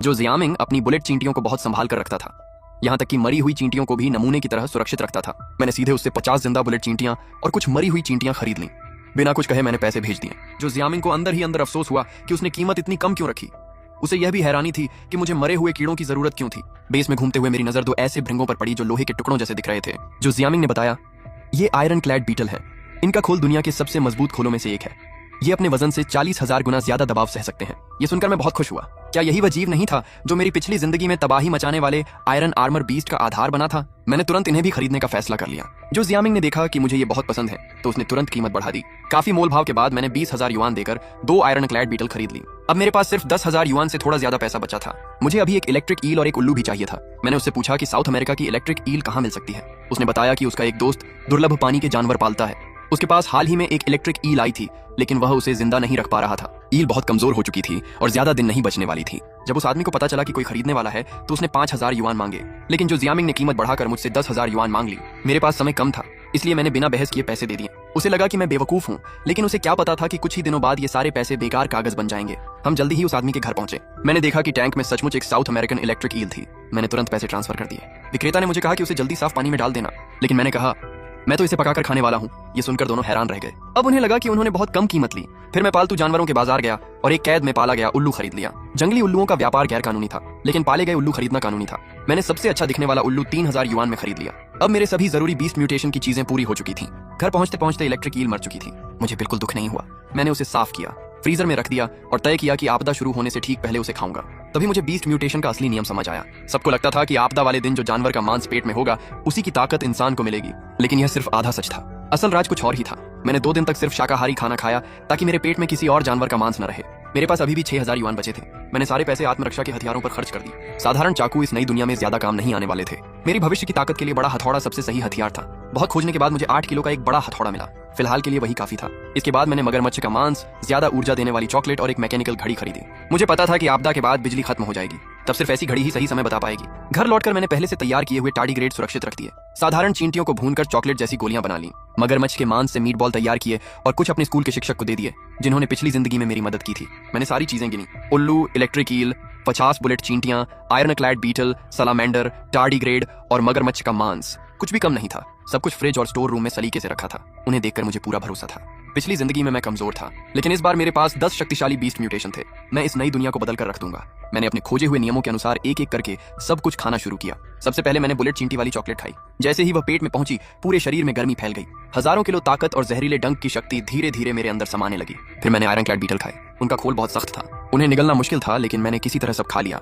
जो जियामिंग अपनी बुलेट चींटियों को बहुत संभाल कर रखता था, यहाँ तक कि मरी हुई चींटियों को भी नमूने की तरह सुरक्षित रखता था। मैंने सीधे उससे 50 जिंदा बुलेट चींटियां और कुछ मरी हुई चींटियां खरीद लीं। बिना कुछ कहे मैंने पैसे भेज दिए। जो जियामिंग को अंदर ही अंदर अफसोस हुआ कि उसने कीमत इतनी कम क्यों रखी। उसे यह भी हैरानी थी कि मुझे मरे हुए कीड़ों की जरूरत क्यों थी। बेस में घूमते हुए मेरी नजर दो ऐसे भृंगों पर पड़ी जो लोहे के टुकड़ों जैसे दिख रहे थे। जो जियामिंग ने बताया, ये आयरन क्लैड बीटल है। इनका खोल दुनिया के सबसे मजबूत खोलों में से एक है। ये अपने वजन से 40,000 गुना ज्यादा दबाव सह सकते हैं। ये सुनकर मैं बहुत खुश हुआ। क्या यही वह जीव नहीं था जो मेरी पिछली जिंदगी में तबाही मचाने वाले आयरन आर्मर बीस्ट का आधार बना था। मैंने तुरंत इन्हें भी खरीदने का फैसला कर लिया। जो जियामिंग ने देखा कि मुझे ये बहुत पसंद है तो उसने तुरंत कीमत बढ़ा दी। काफी मोल भाव के बाद मैंने 20,000 युआन देकर 2 आयरन क्लैड बीटल खरीद ली। अब मेरे पास सिर्फ 10,000 युआन से थोड़ा ज्यादा पैसा बचा था। मुझे अभी एक इलेक्ट्रिक ईल और एक उल्लू भी चाहिए था। मैंने उससे पूछा कि साउथ अमेरिका की इलेक्ट्रिक ईल कहाँ मिल सकती है। उसने बताया कि उसका एक दोस्त दुर्लभ पानी के जानवर पालता है। उसके पास हाल ही में एक इलेक्ट्रिक ईल आई थी, लेकिन वह उसे जिंदा नहीं रख पा रहा था। ईल बहुत कमजोर हो चुकी थी और ज्यादा दिन नहीं बचने वाली थी। जब उस आदमी को पता चला कि कोई खरीदने वाला है तो उसने 5,000 युआन मांगे, लेकिन जो जियामिंग ने कीमत बढ़ाकर मुझसे 10,000 युआन मांग ली। मेरे पास समय कम था, इसलिए मैंने बिना बहस किए पैसे दे दिए। उसे लगा कि मैं बेवकूफ हूँ, लेकिन उसे क्या पता था कि कुछ ही दिनों बाद ये सारे पैसे बेकार कागज बन जाएंगे। हम जल्दी ही उस आदमी के घर पहुंचे। मैंने देखा कि टैंक में सचमुच एक साउथ अमेरिकन इलेक्ट्रिक ईल थी। मैंने तुरंत पैसे ट्रांसफर कर दिए। विक्रेता ने मुझे कहा कि उसे जल्दी साफ पानी में डाल देना, लेकिन मैंने कहा मैं तो इसे पकाकर खाने वाला हूँ। ये सुनकर दोनों हैरान रह गए। अब उन्हें लगा कि उन्होंने बहुत कम कीमत ली। फिर मैं पालतू जानवरों के बाजार गया और एक कैद में पाला गया उल्लू खरीद लिया। जंगली उल्लुओं का व्यापार गैर कानूनी था, लेकिन पाले गए उल्लू खरीदना कानूनी था। मैंने सबसे अच्छा दिखने वाला उल्लू 3,000 युआन में खरीद लिया। अब मेरे सभी जरूरी बीस्ट म्यूटेशन की चीजें पूरी हो चुकी थी। घर पहुंचते पहुंचते इलेक्ट्रिक ईल मर चुकी थी। मुझे बिल्कुल दुख नहीं हुआ। मैंने उसे साफ किया, फ्रीजर में रख दिया और तय किया कि आपदा शुरू होने से ठीक पहले उसे खाऊंगा। तभी मुझे बीस्ट म्यूटेशन का असली नियम समझ आया। सबको लगता था कि आपदा वाले दिन जो जानवर का मांस पेट में होगा उसी की ताकत इंसान को मिलेगी, लेकिन यह सिर्फ आधा सच था। असल राज कुछ और ही था। मैंने 2 दिन तक सिर्फ शाकाहारी खाना खाया ताकि मेरे पेट में किसी और जानवर का मांस न रहे। मेरे पास अभी भी 6,000 युआन बचे थे। मैंने सारे पैसे आत्मरक्षा के हथियारों पर खर्च कर दिए। साधारण चाकू इस नई दुनिया में ज्यादा काम नहीं आने वाले थे। मेरी भविष्य की ताकत के लिए बड़ा हथौड़ा सबसे सही हथियार था। बहुत खोजने के बाद मुझे 8 किलो का एक बड़ा हथौड़ा मिला। फिलहाल के लिए वही काफी था। इसके बाद मैंने मगरमच्छ का मांस, ज्यादा ऊर्जा देने वाली चॉकलेट और एक मैकेनिकल घड़ी खरीदी। मुझे पता था कि आपदा के बाद बिजली खत्म हो जाएगी, तब सिर्फ ऐसी घड़ी ही सही समय बता पाएगी। घर लौटकर मैंने पहले से तैयार किए हुए टार्डीग्रेड सुरक्षित रख दिए। साधारण चींटियों को भूनकर चॉकलेट जैसी गोलियां बना ली। मगरमच्छ के मांस से मीट बॉल तैयार किए और कुछ अपने स्कूल के शिक्षक को दे दिए, जिन्होंने पिछली जिंदगी में मेरी मदद की थी। मैंने सारी चीजें गिनी। उल्लू, इलेक्ट्रिक ईल, 50 बुलेट चींटियां, ironclad beetle, salamander, tardigrade और मगरमच्छ का मांस। कुछ भी कम नहीं था। सब कुछ फ्रिज और स्टोर रूम में सलीके से रखा था। उन्हें देखकर मुझे पूरा भरोसा था। पिछली जिंदगी में मैं कमजोर था, लेकिन इस बार मेरे पास 10 शक्तिशाली बीस्ट म्यूटेशन थे। मैं इस नई दुनिया को बदल कर रख दूंगा। मैंने अपने खोजे हुए नियमों के अनुसार एक एक करके सब कुछ खाना शुरू किया। सबसे पहले मैंने बुलेट चींटी वाली चॉकलेट खाई। जैसे ही वह पेट में पहुंची, पूरे शरीर में गर्मी फैल गई। हजारों किलो ताकत और जहरीले डंक की शक्ति धीरे धीरे मेरे अंदर समाने लगी। फिर मैंने आयरन क्लैड बीटल खाए। उनका खोल बहुत सख्त था। उन्हें निगलना मुश्किल था, लेकिन मैंने किसी तरह सब खा लिया।